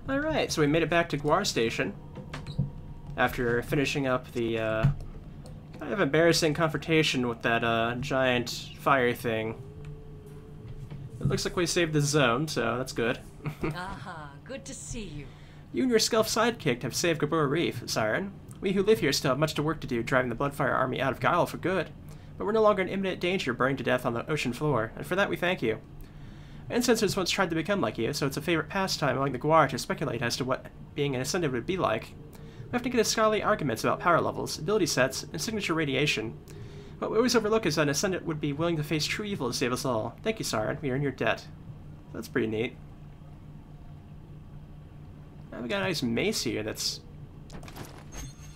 Alright, so we made it back to Guar Station after finishing up the kind of embarrassing confrontation with that giant fire thing. It looks like we saved the zone, so that's good. Aha, good to see you. You and your Skelf sidekick have saved Gabura Reef, Siren. We who live here still have much to work to do driving the Bloodfire army out of Guile for good, but we're no longer in imminent danger of burning to death on the ocean floor, and for that we thank you. Ancestors once tried to become like you, so it's a favorite pastime among the Guar to speculate as to what being an Ascended would be like. We have to get into scholarly arguments about power levels, ability sets, and signature radiation. What we always overlook is that an Ascendant would be willing to face true evil to save us all. Thank you, Siren. We are in your debt. That's pretty neat. Now we got a nice mace here that's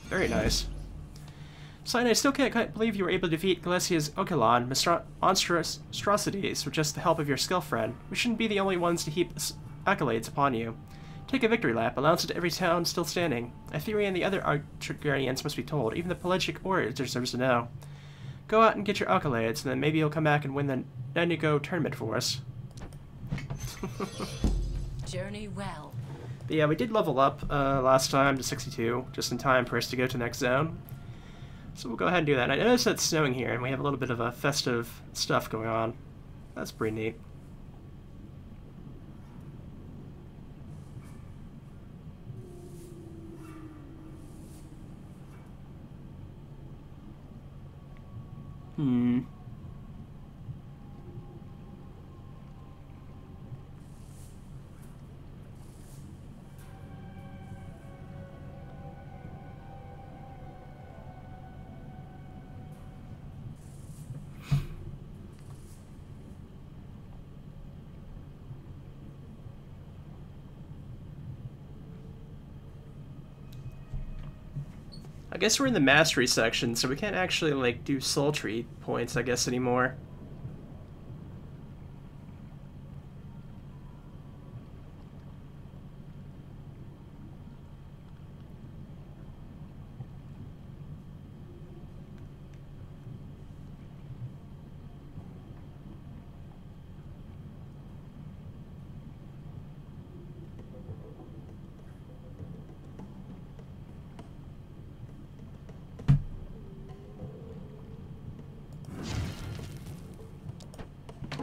very nice. Siren, I still can't quite believe you were able to defeat Galesia's Okelon monstrosities with just the help of your skill friend. We shouldn't be the only ones to heap accolades upon you. Take a victory lap, announce it to every town still standing. Etheria and the other Archguardians must be told. Even the pelagic warrior deserves to know. Go out and get your accolades, and then maybe you'll come back and win the Nanigo tournament for us. Journey well. But yeah, we did level up last time to 62, just in time for us to go to the next zone. So we'll go ahead and do that. And I noticed that it's snowing here, and we have a little bit of a festive stuff going on. That's pretty neat. I guess we're in the mastery section, so we can't actually, like, do sultry points, I guess, anymore.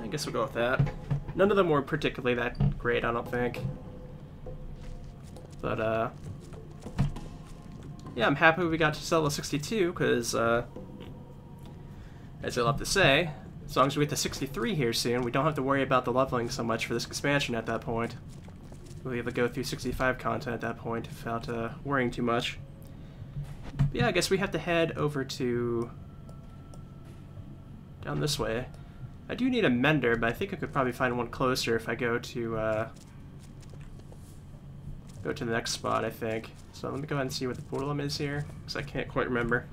I guess we'll go with that. None of them were particularly that great, I don't think. But, yeah, I'm happy we got to level 62, because, as I love to say, as long as we get to 63 here soon, we don't have to worry about the leveling so much for this expansion at that point. We'll be able to go through 65 content at that point without worrying too much. But yeah, I guess we have to head over to... down this way. I do need a mender, but I think I could probably find one closer if I go to the next spot, I think. So let me go ahead and see what the portal is here, because I can't quite remember.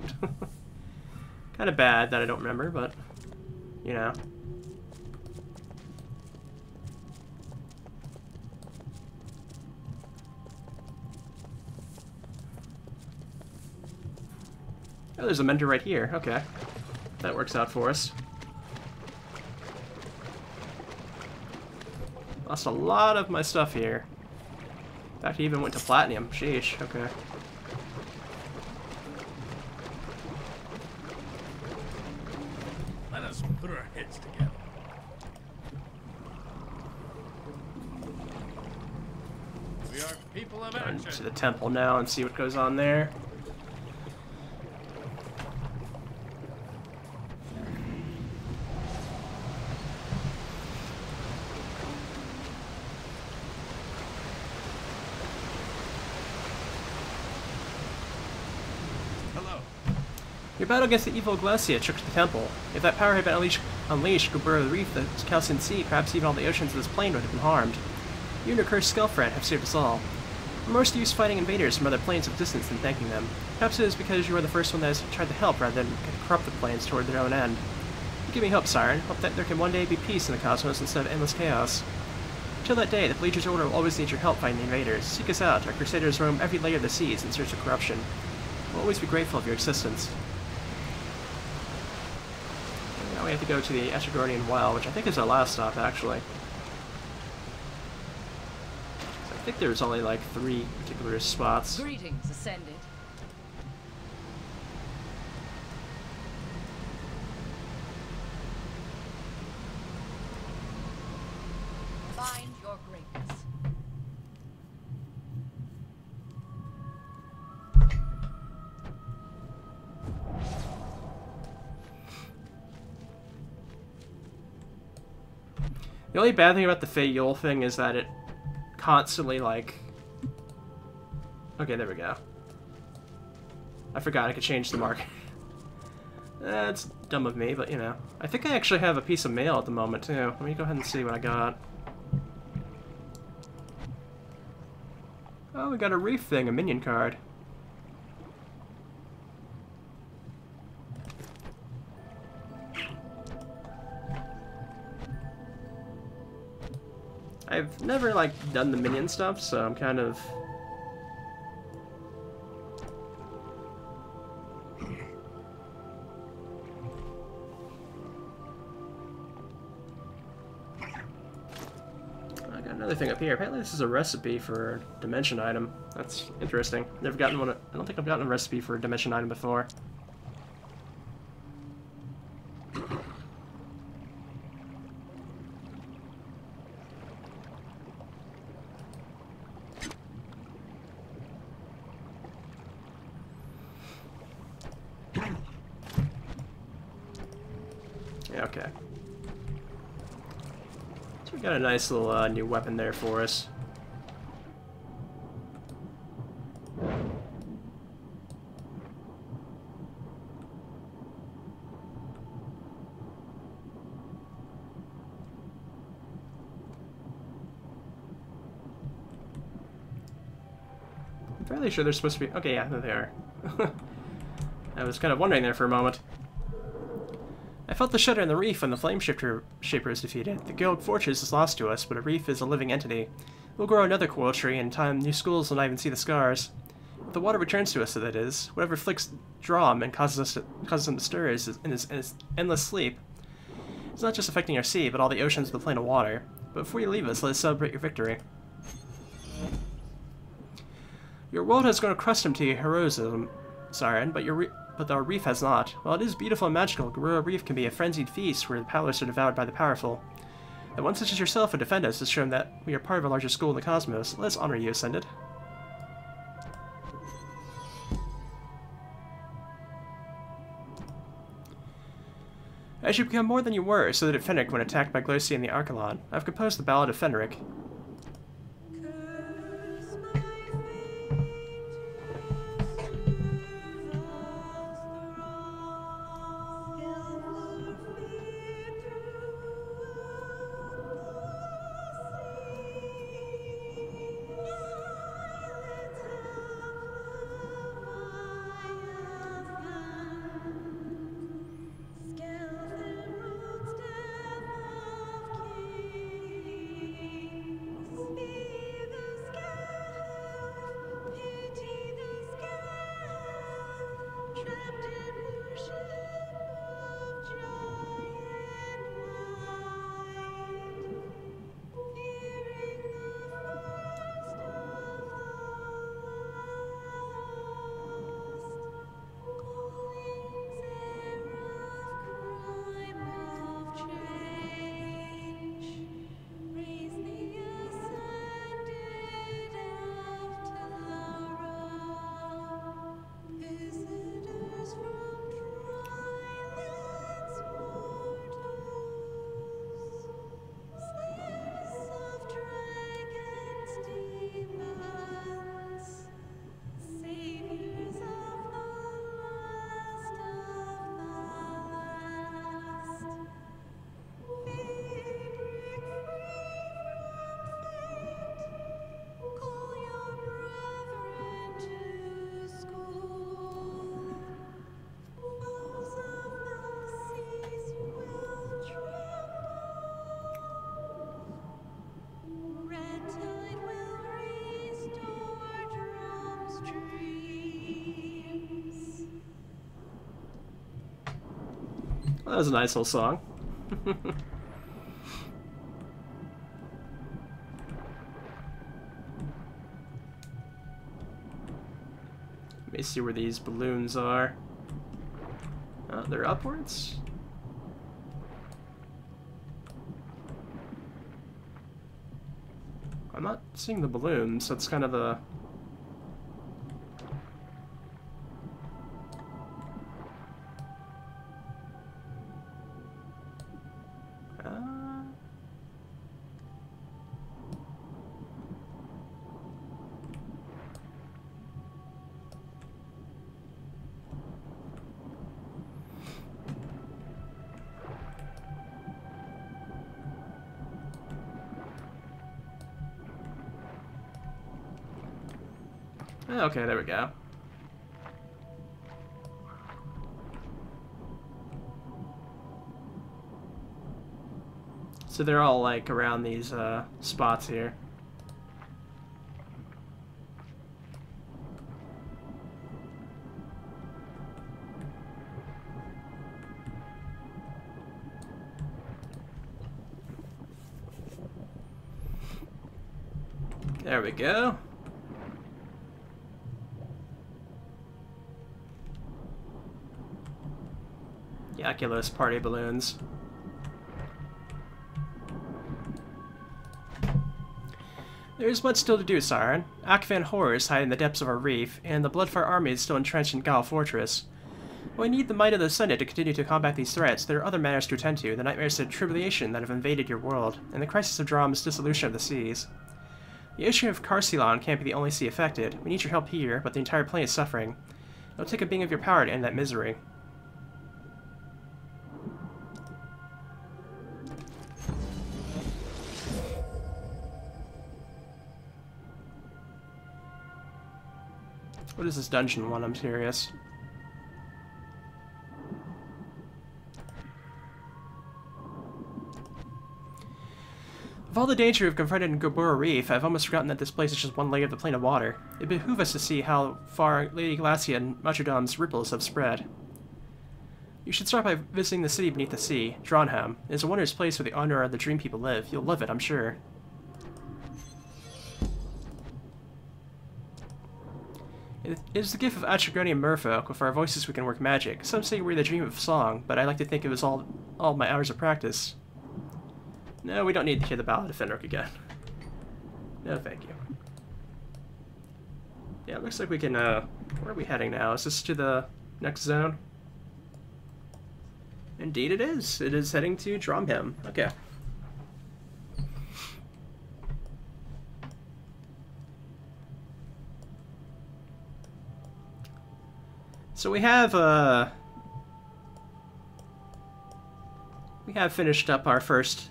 Kind of bad that I don't remember, but, you know. Oh, there's a mender right here. Okay. That works out for us. Lost a lot of my stuff here. In fact, I even went to platinum. Sheesh, okay. Let us put our heads together. We are people of Going action. to the temple now and see what goes on there. Your battle against the evil Glesia shook the temple. If that power had been unleashed, Gabura the Reef, the Calcian Sea, perhaps even all the oceans of this plane would have been harmed. You and your cursed Skelfred have saved us all. We're more used fighting invaders from other planes of distance than thanking them. Perhaps it is because you were the first one that has tried to help rather than corrupt the planes toward their own end. You give me hope, Siren. Hope that there can one day be peace in the cosmos instead of endless chaos. Until that day, the Pelagia's Order will always need your help fighting the invaders. Seek us out. Our crusaders roam every layer of the seas in search of corruption. We'll always be grateful of your assistance. Now we have to go to the Asgardian Well, which I think is our last stop, actually. So I think there's only like 3 particular spots. Greetings, Ascended. Find your greatness. The only bad thing about the Fey Yule thing is that it constantly, like... Okay, there we go. I forgot I could change the mark. That's dumb of me, but you know. I think I actually have a piece of mail at the moment, too. Let me go ahead and see what I got. Oh, we got a reef thing, a minion card. I've never, like, done the minion stuff, so I'm kind of... I got another thing up here. Apparently this is a recipe for a dimension item. That's interesting. Never gotten one. I don't think I've gotten a recipe for a dimension item before. Yeah, okay. So we got a nice little new weapon there for us. I'm fairly sure they're supposed to be... Okay, yeah, there they are. I was kind of wondering there for a moment. I felt the shudder in the reef when the flame shaper is defeated. The guild fortress is lost to us, but a reef is a living entity. We'll grow another coral tree, and in time new schools will not even see the scars. If the water returns to us, so that is, whatever flicks draw him and causes him to stir in his endless sleep. It's not just affecting our sea, but all the oceans of the plane of water. But before you leave us, let us celebrate your victory. Your world has grown accustomed to your heroism, Siren, but our reef has not. While it is beautiful and magical, Garura Reef can be a frenzied feast where the powerless are devoured by the powerful. That one such as yourself would defend us has shown that we are part of a larger school in the cosmos. Let us honor you, Ascended. As you become more than you were, so did Fenric when attacked by Glosia and the Archelon. I've composed the Ballad of Fenric. Well, that was a nice little song. me see where these balloons are. They're upwards? I'm not seeing the balloons, so it's kind of the... Okay, there we go. So they're all like around these spots here. There we go. Oculus party balloons. There's much still to do, Siren. Akvan horrors hide in the depths of our reef, and the Bloodfire army is still entrenched in Gal Fortress. While we need the might of the Senate to continue to combat these threats, there are other matters to attend to, the nightmares of tribulation that have invaded your world, and the crisis of Drom's dissolution of the seas. The ocean of Carcelon can't be the only sea affected. We need your help here, but the entire plane is suffering. It'll take a being of your power to end that misery. What is this dungeon one? I'm curious. Of all the danger we've confronted in Gobura Reef, I've almost forgotten that this place is just one leg of the plane of water. It behooves us to see how far Lady Glacia and Machudom's ripples have spread. You should start by visiting the city beneath the sea, Dronham. It is a wondrous place where the honor of the Dream People live. You'll love it, I'm sure. It is the gift of Atragoni and Merfolk. With our voices we can work magic. Some say we're the dream of song, but I like to think it was all my hours of practice. No, we don't need to hear the Ballad of Fenric again. No, thank you. Yeah, it looks like we can, where are we heading now? Is this to the next zone? Indeed it is. It is heading to Dromhem. Okay. So we have finished up our first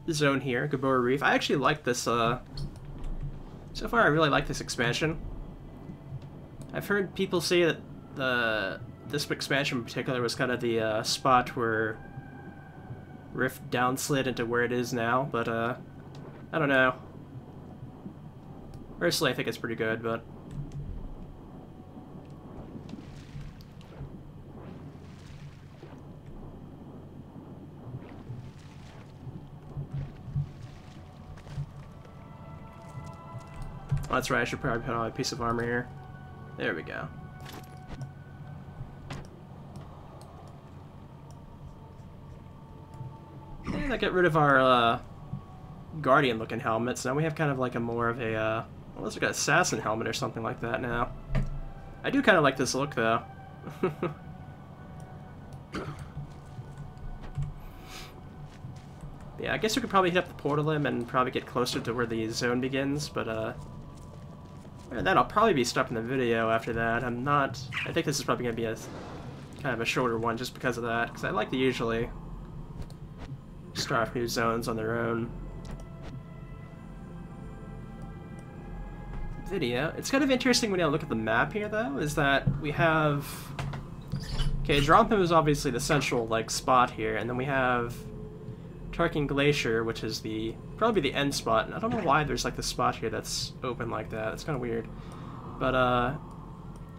zone here, Gobura Reef. I actually like this, so far I really like this expansion. I've heard people say that this expansion in particular was kind of the spot where Rift downslid into where it is now, but I don't know. Personally, I think it's pretty good, but... Oh, that's right, I should probably put on a piece of armor here. There we go. And I get rid of our Guardian-looking helmets. Now we have kind of like a more of a, well, it's like an assassin helmet or something like that now. I do kind of like this look, though. Yeah, I guess we could probably hit up the portal limb and probably get closer to where the zone begins, but, and then I'll probably be stopping the video after that. I think this is probably going to be a kind of a shorter one just because of that, because I like to usually start off new zones on their own video. It's kind of interesting when you look at the map here, though, is that we have... Okay, Dromhem is obviously the central, like, spot here, and then we have Tarkin Glacier, which is probably the end spot, and I don't know why there's like this spot here that's open like that. It's kind of weird. But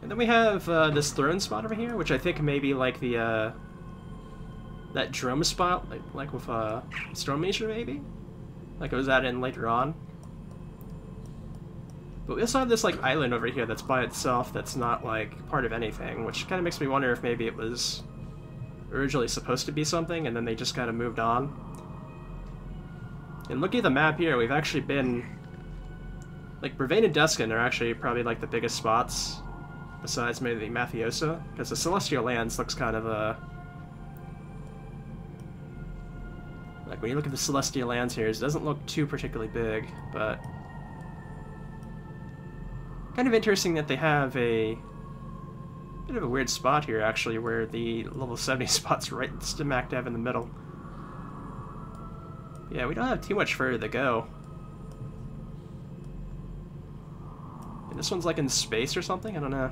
and then we have this throne spot over here, which I think may be like the that drum spot, like with Stormmeasure maybe, like it was that in later on. But we also have this, like, island over here that's by itself that's not, like, part of anything, which kind of makes me wonder if maybe it was originally supposed to be something, and then they just kind of moved on. And looking at the map here, we've actually been... Like, Brevane and Deskin are actually probably, like, the biggest spots, besides maybe Mafiosa, because the Celestial Lands looks kind of, like, when you look at the Celestial Lands here, it doesn't look too particularly big, but... Kind of interesting that they have a bit of a weird spot here, actually, where the level 70 spot's right smack dab in the middle. Yeah, we don't have too much further to go. And this one's like in space or something? I don't know.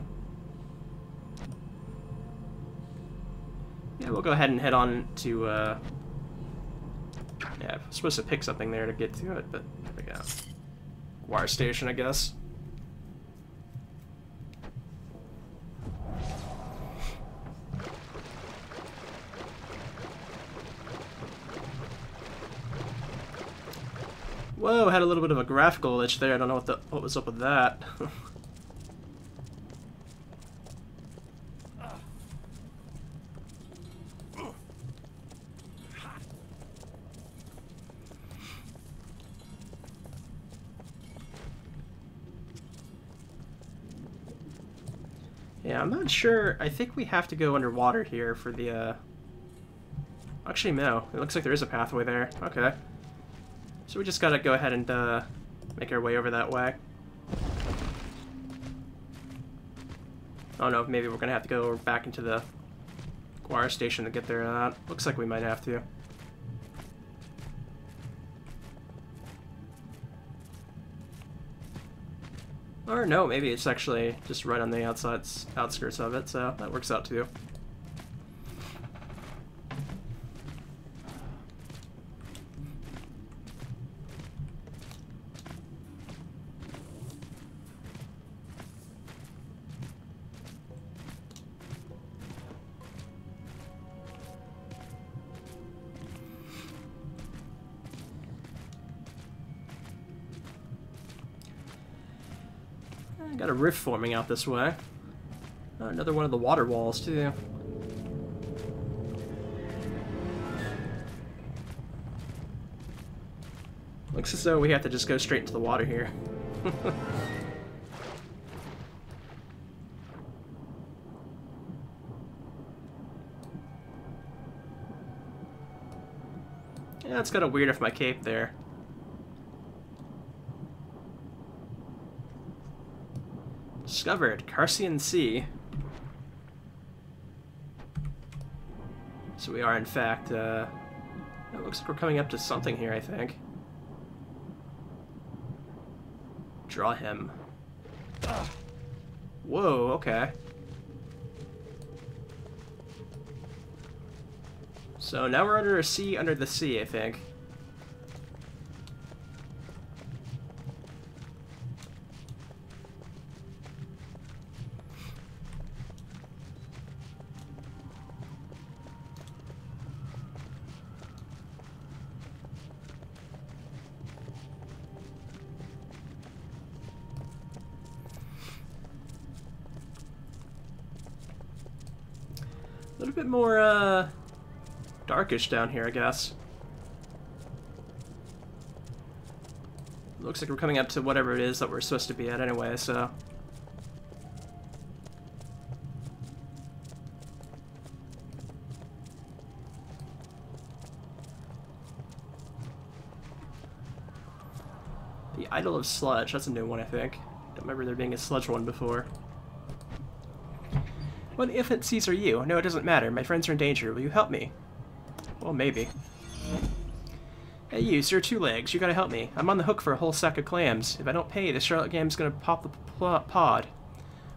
Yeah, we'll go ahead and head on to, yeah, I'm supposed to pick something there to get to it, but there we go. Wire station, I guess. Whoa, had a little bit of a graphical glitch there. I don't know what was up with that. Yeah, I'm not sure. I think we have to go underwater here for the, Actually, no. It looks like there is a pathway there. Okay. So we just gotta go ahead and make our way over that way. Oh no, maybe we're gonna have to go back into the wire station to get there. Looks like we might have to. Or no, maybe it's actually just right on the outskirts of it, so that works out too. Got a rift forming out this way. Another one of the water walls, too. Looks as though we have to just go straight into the water here. Yeah, it's kind of weird with my cape there. Discovered Carcian Sea. So we are, in fact, it looks like we're coming up to something here, I think. Draw him. Whoa, okay. So now we're under a sea under the sea, I think. A little bit more, darkish down here, I guess. Looks like we're coming up to whatever it is that we're supposed to be at anyway, so... The Idol of Sludge, that's a new one, I think. Don't remember there being a sludge one before. What infant seas are you? No, it doesn't matter. My friends are in danger. Will you help me? Well, maybe. Hey you, Sir Two Legs, you gotta help me. I'm on the hook for a whole sack of clams. If I don't pay, the Charlotte Game's gonna pop the pod.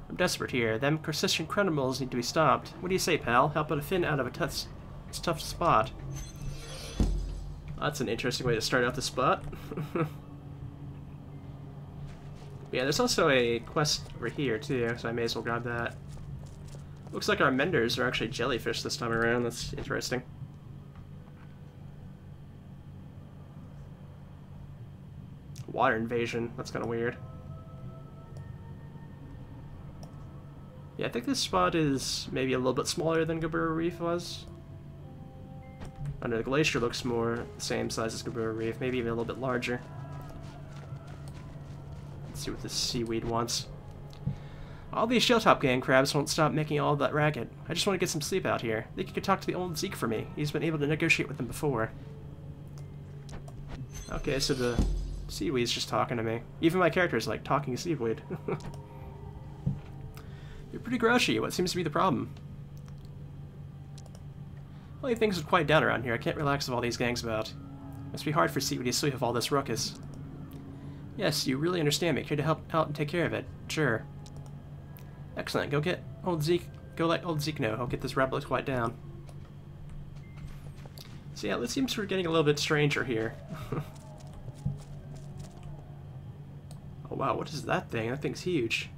I'm desperate here. Them crustacean criminals need to be stopped. What do you say, pal? Help out a fin out of a tough spot. That's an interesting way to start out the spot. Yeah, there's also a quest over here, too, so I may as well grab that. Looks like our menders are actually jellyfish this time around. That's interesting. Water invasion. That's kind of weird. Yeah, I think this spot is maybe a little bit smaller than Gabura Reef was. I know the glacier looks more the same size as Gabura Reef, maybe even a little bit larger. Let's see what this seaweed wants. All these shelltop gang crabs won't stop making all that racket. I just want to get some sleep out here. Think you could talk to the old Zeke for me. He's been able to negotiate with them before. Okay, so the seaweed's just talking to me. Even my character's like talking seaweed. You're pretty grouchy. What seems to be the problem? Only things are quiet down around here. I can't relax with all these gangs about. Must be hard for Seaweed to sleep with all this ruckus. Yes, you really understand me. Here to help out and take care of it. Sure. Excellent. Go get old Zeke. Go let old Zeke know. I'll get this rabble quiet down. So yeah, it seems we're getting a little bit stranger here. Oh wow, what is that thing? That thing's huge.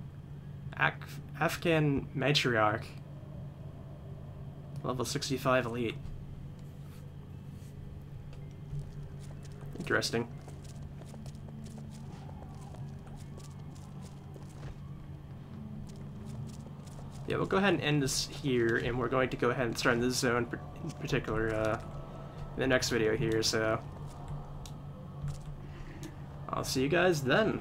Afghan matriarch. Level 65 elite. Interesting. Yeah, we'll go ahead and end this here, and we're going to go ahead and start in this zone in particular in the next video here, so I'll see you guys then.